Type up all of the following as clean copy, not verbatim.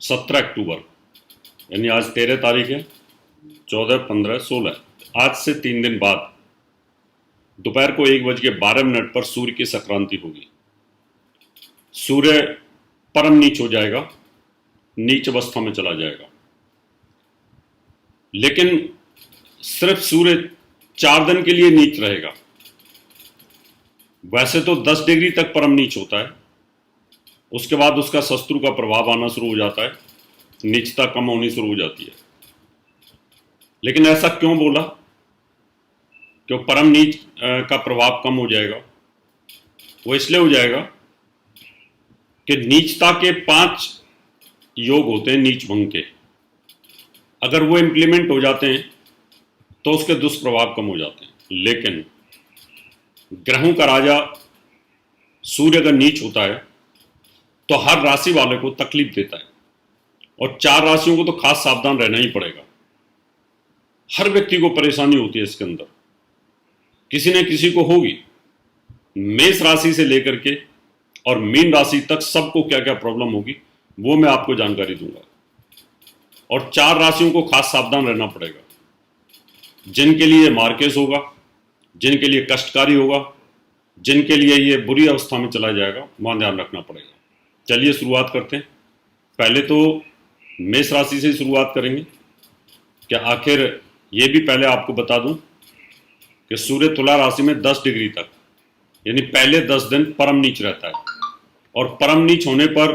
17 अक्टूबर, यानी आज 13 तारीख है। 14, 15, 16, आज से 3 दिन बाद दोपहर को 1:12 पर सूर्य की संक्रांति होगी। सूर्य परम नीच हो जाएगा, नीच अवस्था में चला जाएगा। लेकिन सिर्फ सूर्य 4 दिन के लिए नीच रहेगा। वैसे तो 10 डिग्री तक परम नीच होता है, उसके बाद उसका शत्रु का प्रभाव आना शुरू हो जाता है, नीचता कम होनी शुरू हो जाती है। लेकिन ऐसा क्यों बोला? क्यों परम नीच का प्रभाव कम हो जाएगा? वो इसलिए हो जाएगा कि नीचता के 5 योग होते हैं नीच भंग के। अगर वो इम्प्लीमेंट हो जाते हैं तो उसके दुष्प्रभाव कम हो जाते हैं। लेकिन ग्रहों का राजा सूर्य अगर नीच होता है तो हर राशि वाले को तकलीफ देता है, और 4 राशियों को तो खास सावधान रहना ही पड़ेगा। हर व्यक्ति को परेशानी होती है इसके अंदर, किसी न किसी को होगी। मेष राशि से लेकर के और मीन राशि तक सबको क्या क्या प्रॉब्लम होगी वो मैं आपको जानकारी दूंगा। और 4 राशियों को खास सावधान रहना पड़ेगा, जिनके लिए मार्केस होगा, जिनके लिए कष्टकारी होगा, जिनके लिए ये बुरी अवस्था में चला जाएगा, वहां ध्यान रखना पड़ेगा। चलिए शुरुआत करते हैं। पहले तो मेष राशि से शुरुआत करेंगे। क्या आखिर ये भी पहले आपको बता दूं कि सूर्य तुला राशि में 10 डिग्री तक, यानी पहले 10 दिन परम नीच रहता है, और परम नीच होने पर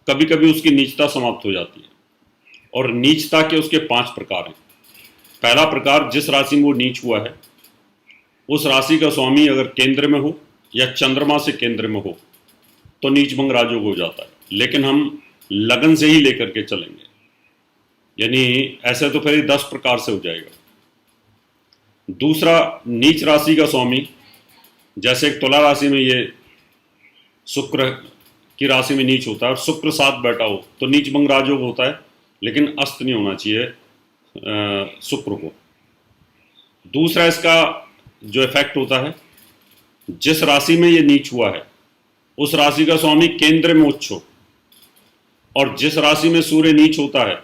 कभी कभी उसकी नीचता समाप्त हो जाती है। और नीचता के उसके 5 प्रकार हैं। पहला प्रकार, जिस राशि में वो नीच हुआ है उस राशि का स्वामी अगर केंद्र में हो या चंद्रमा से केंद्र में हो तो नीच भंग राजयोग हो जाता है। लेकिन हम लगन से ही लेकर के चलेंगे, यानी ऐसे तो फिर 10 प्रकार से हो जाएगा। दूसरा, नीच राशि का स्वामी, जैसे एक तुला राशि में ये शुक्र की राशि में नीच होता है और शुक्र साथ बैठा हो तो नीच भंग राजयोग होता है, लेकिन अस्त नहीं होना चाहिए शुक्र को। दूसरा इसका जो इफेक्ट होता है, जिस राशि में ये नीच हुआ है उस राशि का स्वामी केंद्र में उच्च हो, और जिस राशि में सूर्य नीच होता है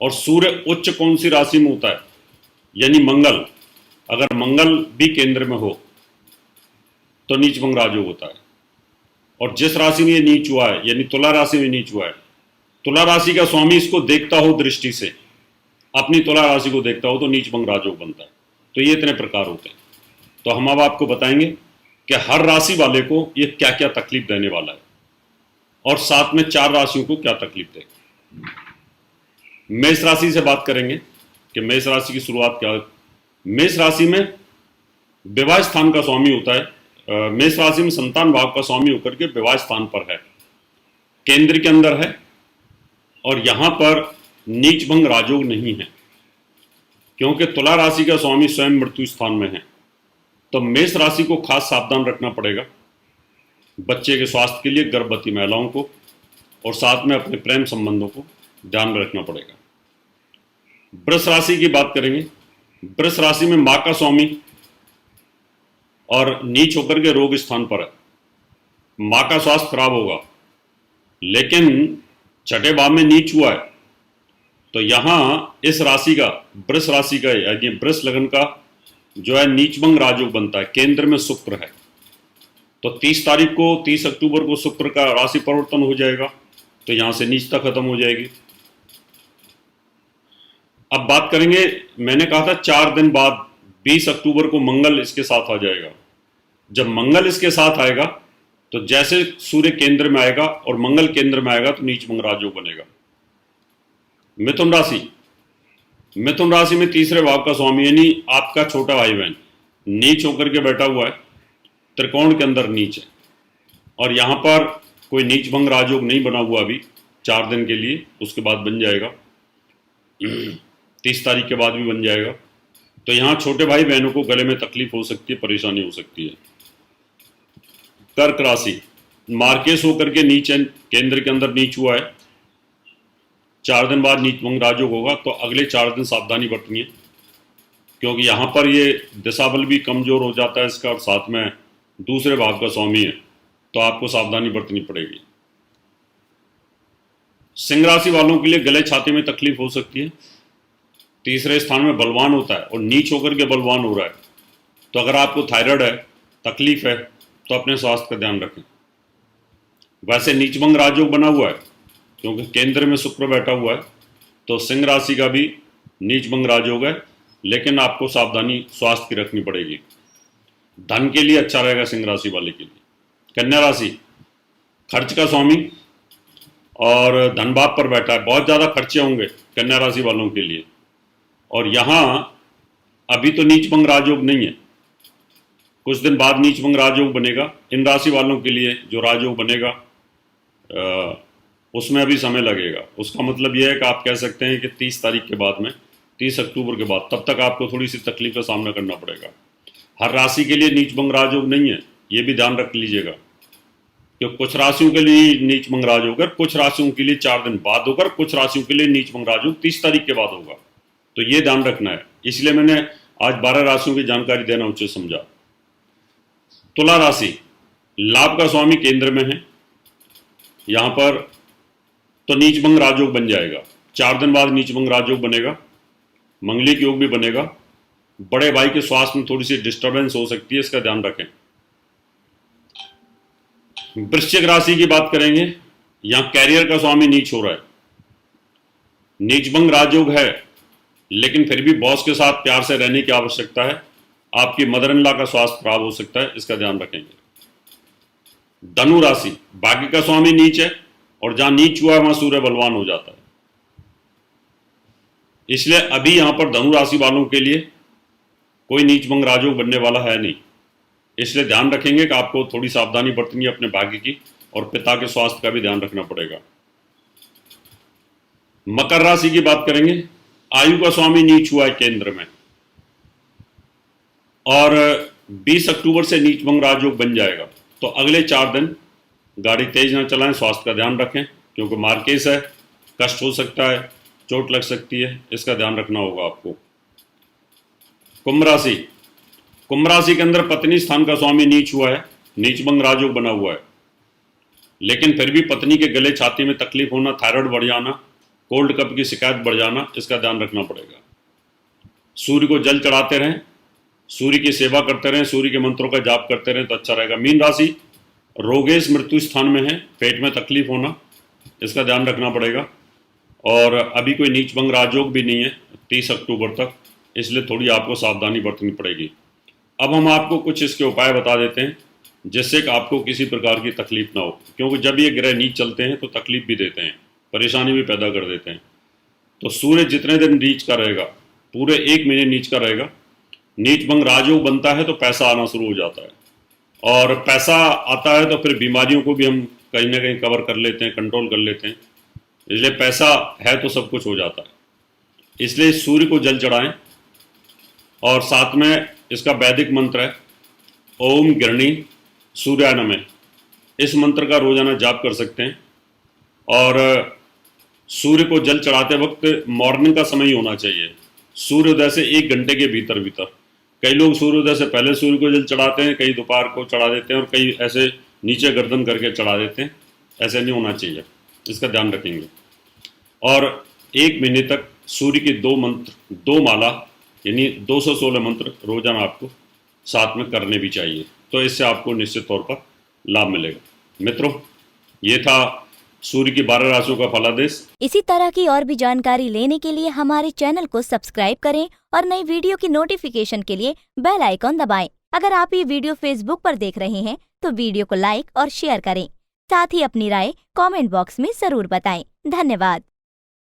और सूर्य उच्च कौन सी राशि में होता है, यानी मंगल, अगर मंगल भी केंद्र में हो तो नीच भंग राजयोग होता है। और जिस राशि में ये नीच हुआ है, यानी तुला राशि में नीच हुआ है, तुला राशि का स्वामी इसको देखता हो दृष्टि से, अपनी तुला राशि को देखता हो तो नीच भंग राजयोग बनता है। तो ये इतने प्रकार होते हैं। तो हम अब आपको बताएंगे कि हर राशि वाले को ये क्या क्या तकलीफ देने वाला है, और साथ में 4 राशियों को क्या तकलीफ देगा। मेष राशि से बात करेंगे कि मेष राशि की शुरुआत क्या है। मेष राशि में विवाह स्थान का स्वामी होता है। मेष राशि में संतान भाव का स्वामी होकर के विवाह स्थान पर है, केंद्र के अंदर है, और यहां पर नीच भंग राजयोग नहीं है, क्योंकि तुला राशि का स्वामी स्वयं मृत्यु स्थान में है। तो मेष राशि को खास सावधान रखना पड़ेगा बच्चे के स्वास्थ्य के लिए, गर्भवती महिलाओं को, और साथ में अपने प्रेम संबंधों को ध्यान में रखना पड़ेगा। वृष राशि की बात करेंगे। वृष राशि में मां का स्वामी और नीच होकर के रोग स्थान पर है। मां का स्वास्थ्य खराब होगा, लेकिन छठे भाव में नीच हुआ है, तो यहां इस राशि का, वृष राशि का, यानी वृष लगन का जो है नीच भंग राजयोग बनता है। केंद्र में शुक्र है, तो 30 तारीख को, 30 अक्टूबर को शुक्र का राशि परिवर्तन हो जाएगा, तो यहां से नीचता खत्म हो जाएगी। अब बात करेंगे, मैंने कहा था 4 दिन बाद 20 अक्टूबर को मंगल इसके साथ आ जाएगा। जब मंगल इसके साथ आएगा तो जैसे सूर्य केंद्र में आएगा और मंगल केंद्र में आएगा तो नीच भंग राजयोग बनेगा। मिथुन राशि, मिथुन राशि में तीसरे भाव का स्वामी, यानी आपका छोटा भाई बहन, नीच होकर के बैठा हुआ है, त्रिकोण के अंदर नीच है, और यहां पर कोई नीच भंग राजयोग नहीं बना हुआ अभी 4 दिन के लिए, उसके बाद बन जाएगा, 30 तारीख के बाद भी बन जाएगा। तो यहां छोटे भाई बहनों को गले में तकलीफ हो सकती है, परेशानी हो सकती है। कर्क राशि, मार्केस होकर के नीचे केंद्र के अंदर नीच हुआ है, 4 दिन बाद नीच भंग राजयोग होगा, तो अगले 4 दिन सावधानी बरतनी है, क्योंकि यहां पर ये दिशाबल भी कमजोर हो जाता है इसका, और साथ में दूसरे भाव का स्वामी है, तो आपको सावधानी बरतनी पड़ेगी। सिंह राशि वालों के लिए गले छाती में तकलीफ हो सकती है। तीसरे स्थान में बलवान होता है और नीच होकर के बलवान हो रहा है, तो अगर आपको थायराइड है, तकलीफ है, तो अपने स्वास्थ्य का ध्यान रखें। वैसे नीचभंग राजयोग बना हुआ है क्योंकि केंद्र में शुक्र बैठा हुआ है, तो सिंह राशि का भी नीचभंग राजयोग है, लेकिन आपको सावधानी स्वास्थ्य की रखनी पड़ेगी। धन के लिए अच्छा रहेगा सिंह राशि वाले के लिए। कन्या राशि खर्च का स्वामी और धन भाव पर बैठा है, बहुत ज़्यादा खर्चे होंगे कन्या राशि वालों के लिए। और यहाँ अभी तो नीचभंग राजयोग नहीं है, कुछ दिन बाद नीचभंग राजयोग बनेगा। इन राशि वालों के लिए जो राजयोग बनेगा उसमें अभी समय लगेगा। उसका मतलब यह है कि आप कह सकते हैं कि 30 तारीख के बाद में, 30 अक्टूबर के बाद, तब तक आपको थोड़ी सी तकलीफ का सामना करना पड़ेगा। हर राशि के लिए नीचभंग राजयोग नहीं है, ये भी ध्यान रख लीजिएगा, क्योंकि कुछ राशियों के लिए नीचभंग राजयोग होगा, कुछ राशियों के लिए 4 दिन बाद होगा, कुछ राशियों के लिए नीचभंग राजयोग 30 तारीख के बाद होगा। तो ये ध्यान रखना है, इसलिए मैंने आज 12 राशियों की जानकारी देना उचित समझा। तुला राशि लाभ का स्वामी केंद्र में है, यहाँ पर तो नीचभंग राजयोग बन जाएगा। 4 दिन बाद नीचभंग राजयोग बनेगा, मंगलिक योग भी बनेगा। बड़े भाई के स्वास्थ्य में थोड़ी सी डिस्टर्बेंस हो सकती है, इसका ध्यान रखें। वृश्चिक राशि की बात करेंगे, यहां कैरियर का स्वामी नीच हो रहा है। नीचभंग राजयोग है, लेकिन फिर भी बॉस के साथ प्यार से रहने की आवश्यकता है। आपकी मदर इन लॉ का स्वास्थ्य खराब हो सकता है, इसका ध्यान रखेंगे। धनु राशि भाग्य का स्वामी नीच है, और जहां नीच हुआ है वहां सूर्य बलवान हो जाता है, इसलिए अभी यहां पर धनु राशि वालों के लिए कोई नीचभंग राजयोग बनने वाला है नहीं। इसलिए ध्यान रखेंगे कि आपको थोड़ी सावधानी बरतनी है अपने भाग्य की, और पिता के स्वास्थ्य का भी ध्यान रखना पड़ेगा। मकर राशि की बात करेंगे, आयु का स्वामी नीच हुआ है केंद्र में, और 20 अक्टूबर से नीचभंग राजयोग बन जाएगा। तो अगले 4 दिन गाड़ी तेज ना चलाएं, स्वास्थ्य का ध्यान रखें, क्योंकि मार्केस है, कष्ट हो सकता है, चोट लग सकती है, इसका ध्यान रखना होगा आपको। कुंभ राशि, कुंभ राशि के अंदर पत्नी स्थान का स्वामी नीच हुआ है, नीचभंग राजयोग बना हुआ है, लेकिन फिर भी पत्नी के गले छाती में तकलीफ होना, थायराइड बढ़ जाना, कोल्ड कफ की शिकायत बढ़ जाना, इसका ध्यान रखना पड़ेगा। सूर्य को जल चढ़ाते रहें, सूर्य की सेवा करते रहें, सूर्य के मंत्रों का जाप करते रहें तो अच्छा रहेगा। मीन राशि रोगेश मृत्यु स्थान में है, पेट में तकलीफ होना, इसका ध्यान रखना पड़ेगा। और अभी कोई नीचभंग राजयोग भी नहीं है 30 अक्टूबर तक, इसलिए थोड़ी आपको सावधानी बरतनी पड़ेगी। अब हम आपको कुछ इसके उपाय बता देते हैं, जिससे कि आपको किसी प्रकार की तकलीफ ना हो, क्योंकि जब ये ग्रह नीच चलते हैं तो तकलीफ भी देते हैं, परेशानी भी पैदा कर देते हैं। तो सूर्य जितने दिन नीच का रहेगा, पूरे 1 महीने नीच का रहेगा, नीचभंग राजयोग बनता है तो पैसा आना शुरू हो जाता है, और पैसा आता है तो फिर बीमारियों को भी हम कहीं ना कहीं कवर कर लेते हैं, कंट्रोल कर लेते हैं। इसलिए पैसा है तो सब कुछ हो जाता है। इसलिए सूर्य को जल चढ़ाएं, और साथ में इसका वैदिक मंत्र है ओम गिरणी सूर्याय नमः, इस मंत्र का रोजाना जाप कर सकते हैं। और सूर्य को जल चढ़ाते वक्त मॉर्निंग का समय ही होना चाहिए, सूर्योदय से 1 घंटे के भीतर भीतर। कई लोग सूर्योदय से पहले सूर्य को जल चढ़ाते हैं, कई दोपहर को चढ़ा देते हैं, और कई ऐसे नीचे गर्दन करके चढ़ा देते हैं। ऐसे नहीं होना चाहिए, इसका ध्यान रखेंगे। और 1 महीने तक सूर्य की 2 मंत्र, 2 माला यानी 216 मंत्र रोजाना आपको साथ में करने भी चाहिए, तो इससे आपको निश्चित तौर पर लाभ मिलेगा। मित्रों, ये था सूर्य की 12 राशियों का फलादेश। इसी तरह की और भी जानकारी लेने के लिए हमारे चैनल को सब्सक्राइब करें और नई वीडियो की नोटिफिकेशन के लिए बेल आइकॉन दबाएं। अगर आप ये वीडियो फेसबुक पर देख रहे हैं तो वीडियो को लाइक और शेयर करें। साथ ही अपनी राय कमेंट बॉक्स में जरूर बताएं। धन्यवाद।